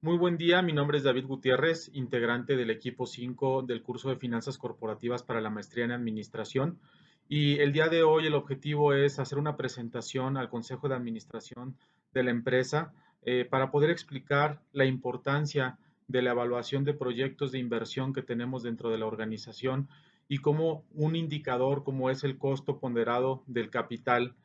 Muy buen día, mi nombre es David Gutiérrez, integrante del equipo 5 del curso de Finanzas Corporativas para la Maestría en Administración. Y el día de hoy el objetivo es hacer una presentación al Consejo de Administración de la empresa para poder explicar la importancia de la evaluación de proyectos de inversión que tenemos dentro de la organización y cómo un indicador como es el costo ponderado del capital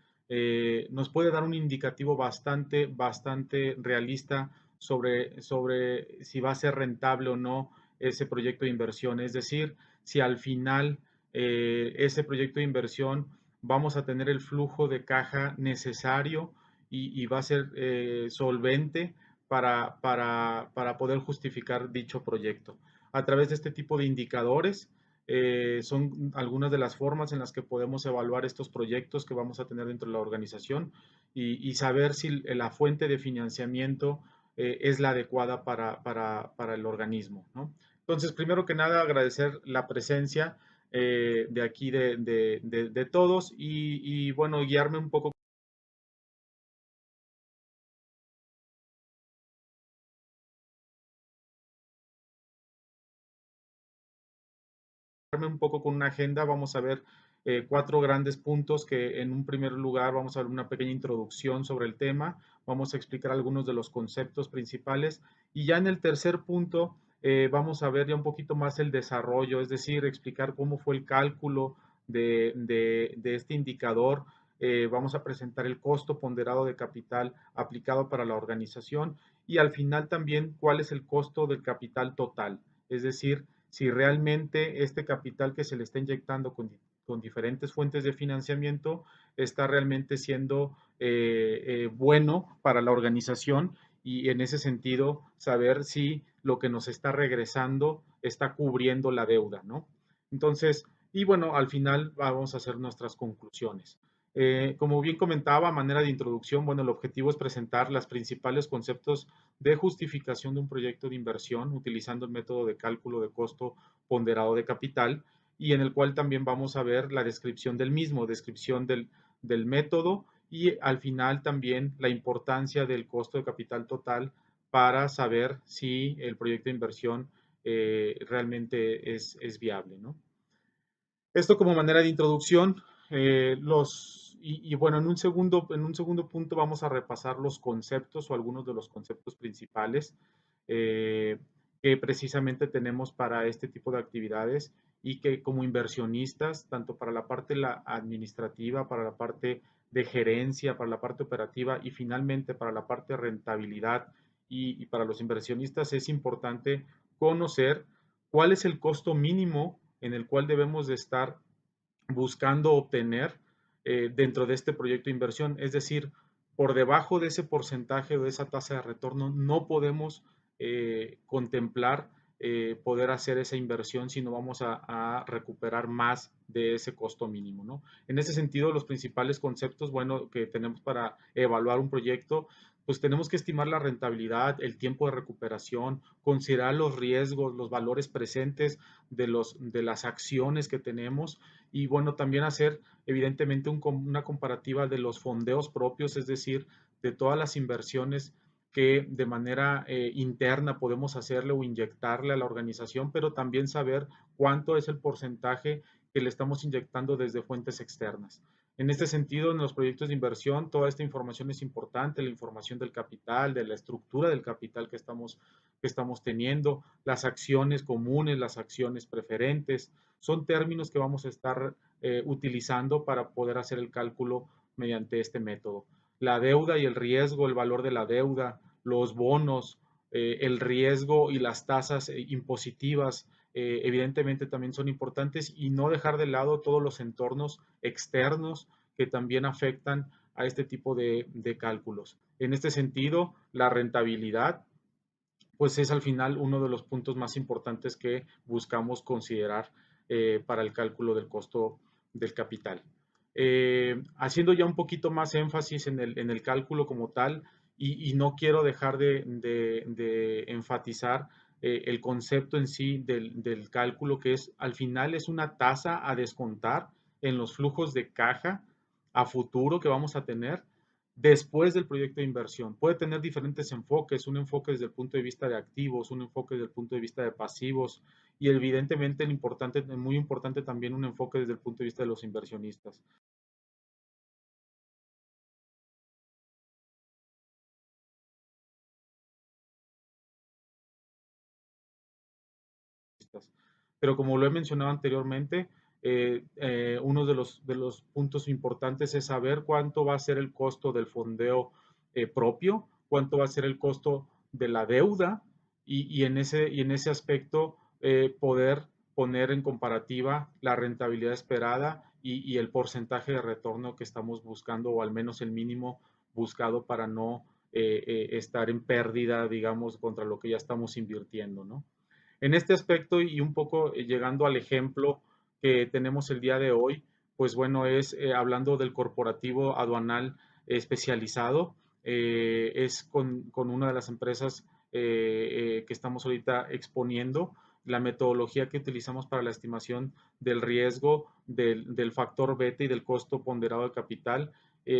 nos puede dar un indicativo bastante realista sobre si va a ser rentable o no ese proyecto de inversión. Es decir, si al final ese proyecto de inversión vamos a tener el flujo de caja necesario y va a ser solvente para poder justificar dicho proyecto. A través de este tipo de indicadores, son algunas de las formas en las que podemos evaluar estos proyectos que vamos a tener dentro de la organización y saber si la fuente de financiamiento es la adecuada para el organismo, ¿no? Entonces, primero que nada, agradecer la presencia de aquí de todos y, bueno, guiarme un poco con una agenda. Vamos a ver cuatro grandes puntos que en un primer lugar vamos a ver una pequeña introducción sobre el tema, vamos a explicar algunos de los conceptos principales y ya en el tercer punto vamos a ver ya un poquito más el desarrollo, es decir, explicar cómo fue el cálculo de este indicador. Vamos a presentar el costo ponderado de capital aplicado para la organización y al final también cuál es el costo del capital total, es decir, si realmente este capital que se le está inyectando con diferentes fuentes de financiamiento está realmente siendo bueno para la organización y en ese sentido saber si lo que nos está regresando está cubriendo la deuda, ¿no? Entonces, y bueno, al final vamos a hacer nuestras conclusiones. Como bien comentaba, a manera de introducción, bueno, el objetivo es presentar los principales conceptos de justificación de un proyecto de inversión utilizando el método de cálculo de costo ponderado de capital y en el cual también vamos a ver la descripción del mismo, descripción del método y al final también la importancia del costo de capital total para saber si el proyecto de inversión realmente es viable, ¿no? Esto como manera de introducción, bueno, en un segundo punto vamos a repasar los conceptos o algunos de los conceptos principales eh, que precisamente tenemos para este tipo de actividades y que como inversionistas, tanto para la parte administrativa, para la parte de gerencia, para la parte operativa y finalmente para la parte de rentabilidad y para los inversionistas es importante conocer cuál es el costo mínimo en el cual debemos de estar buscando obtener dentro de este proyecto de inversión. Es decir, por debajo de ese porcentaje o de esa tasa de retorno no podemos contemplar poder hacer esa inversión si no vamos a recuperar más de ese costo mínimo, ¿no? En ese sentido, los principales conceptos, bueno, que tenemos para evaluar un proyecto, pues tenemos que estimar la rentabilidad, el tiempo de recuperación, considerar los riesgos, los valores presentes de las acciones que tenemos y bueno, también hacer evidentemente una comparativa de los fondeos propios, es decir, de todas las inversiones que de manera interna podemos hacerle o inyectarle a la organización, pero también saber cuánto es el porcentaje que le estamos inyectando desde fuentes externas. En este sentido, en los proyectos de inversión, toda esta información es importante, la información del capital, de la estructura del capital que estamos teniendo, las acciones comunes, las acciones preferentes, son términos que vamos a estar utilizando para poder hacer el cálculo mediante este método. La deuda y el riesgo, el valor de la deuda, los bonos, el riesgo y las tasas impositivas, evidentemente también son importantes y no dejar de lado todos los entornos externos que también afectan a este tipo de cálculos. En este sentido, la rentabilidad pues es al final uno de los puntos más importantes que buscamos considerar para el cálculo del costo del capital. Haciendo ya un poquito más énfasis en el cálculo como tal, y no quiero dejar de enfatizar el concepto en sí del cálculo, que es al final es una tasa a descontar en los flujos de caja a futuro que vamos a tener después del proyecto de inversión. Puede tener diferentes enfoques, un enfoque desde el punto de vista de activos, un enfoque desde el punto de vista de pasivos y evidentemente muy importante también un enfoque desde el punto de vista de los inversionistas. Pero como lo he mencionado anteriormente, uno de los puntos importantes es saber cuánto va a ser el costo del fondeo propio, cuánto va a ser el costo de la deuda y en ese aspecto poder poner en comparativa la rentabilidad esperada y el porcentaje de retorno que estamos buscando o al menos el mínimo buscado para no estar en pérdida, digamos, contra lo que ya estamos invirtiendo, ¿no? En este aspecto y un poco llegando al ejemplo que tenemos el día de hoy, pues bueno, es hablando del corporativo aduanal especializado, es con una de las empresas que estamos ahorita exponiendo la metodología que utilizamos para la estimación del riesgo, del factor beta y del costo ponderado de capital,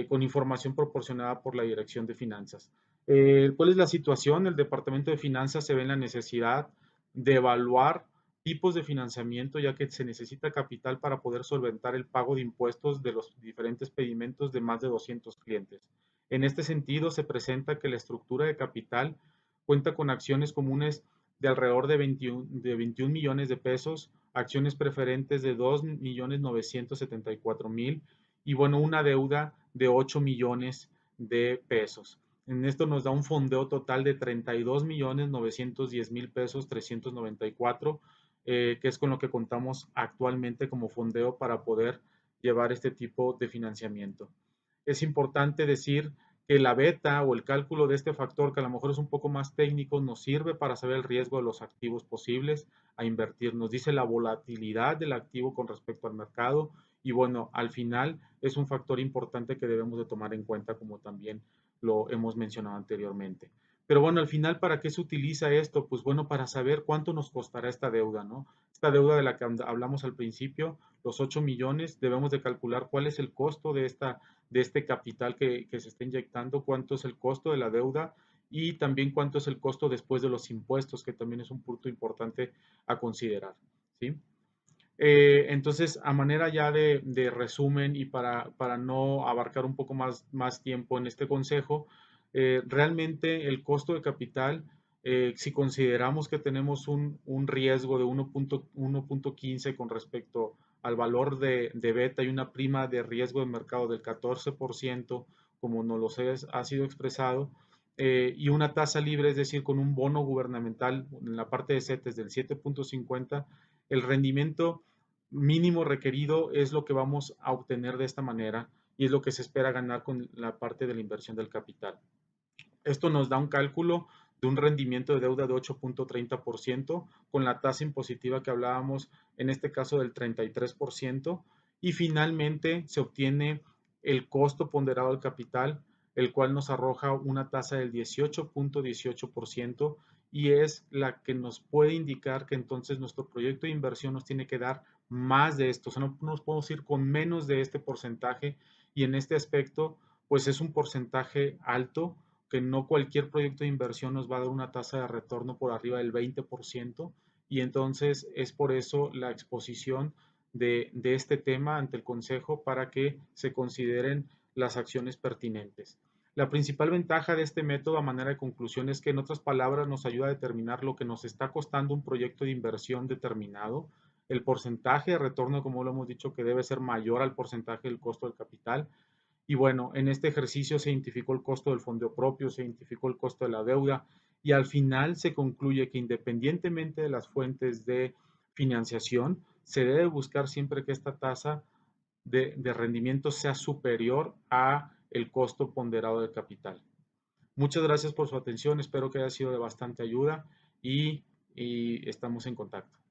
con información proporcionada por la Dirección de Finanzas. ¿Cuál es la situación? El Departamento de Finanzas se ve en la necesidad de evaluar tipos de financiamiento, ya que se necesita capital para poder solventar el pago de impuestos de los diferentes pedimentos de más de 200 clientes. En este sentido, se presenta que la estructura de capital cuenta con acciones comunes de alrededor de 21 millones de pesos, acciones preferentes de 2.974.000 y bueno, una deuda de 8 millones de pesos. En esto nos da un fondeo total de 32.910.000 pesos 394, que es con lo que contamos actualmente como fondeo para poder llevar este tipo de financiamiento. Es importante decir que la beta o el cálculo de este factor, que a lo mejor es un poco más técnico, nos sirve para saber el riesgo de los activos posibles a invertir. Nos dice la volatilidad del activo con respecto al mercado y bueno, al final es un factor importante que debemos de tomar en cuenta como también lo hemos mencionado anteriormente. Pero bueno, al final, ¿para qué se utiliza esto? Pues bueno, para saber cuánto nos costará esta deuda, ¿no? Esta deuda de la que hablamos al principio, los 8 millones, debemos de calcular cuál es el costo de este capital que se está inyectando, cuánto es el costo de la deuda y también cuánto es el costo después de los impuestos, que también es un punto importante a considerar, ¿sí? Entonces, a manera ya de resumen y para no abarcar un poco más tiempo en este consejo, realmente el costo de capital, si consideramos que tenemos un riesgo de 1.15 con respecto al valor de beta y una prima de riesgo de mercado del 14%, como nos lo ha sido expresado, y una tasa libre, es decir, con un bono gubernamental en la parte de CETES del 7.50, el rendimiento mínimo requerido es lo que vamos a obtener de esta manera y es lo que se espera ganar con la parte de la inversión del capital. Esto nos da un cálculo de un rendimiento de deuda de 8.30% con la tasa impositiva que hablábamos, en este caso del 33%, y finalmente se obtiene el costo ponderado del capital, el cual nos arroja una tasa del 18.18% y es la que nos puede indicar que entonces nuestro proyecto de inversión nos tiene que dar más de esto, o sea, no nos podemos ir con menos de este porcentaje y en este aspecto, pues es un porcentaje alto que no cualquier proyecto de inversión nos va a dar una tasa de retorno por arriba del 20% y entonces es por eso la exposición de este tema ante el Consejo para que se consideren las acciones pertinentes. La principal ventaja de este método a manera de conclusión es que en otras palabras nos ayuda a determinar lo que nos está costando un proyecto de inversión determinado, el porcentaje de retorno, como lo hemos dicho, que debe ser mayor al porcentaje del costo del capital, y bueno, en este ejercicio se identificó el costo del fondo propio, se identificó el costo de la deuda y al final se concluye que independientemente de las fuentes de financiación, se debe buscar siempre que esta tasa de rendimiento sea superior a el costo ponderado del capital. Muchas gracias por su atención, espero que haya sido de bastante ayuda y estamos en contacto.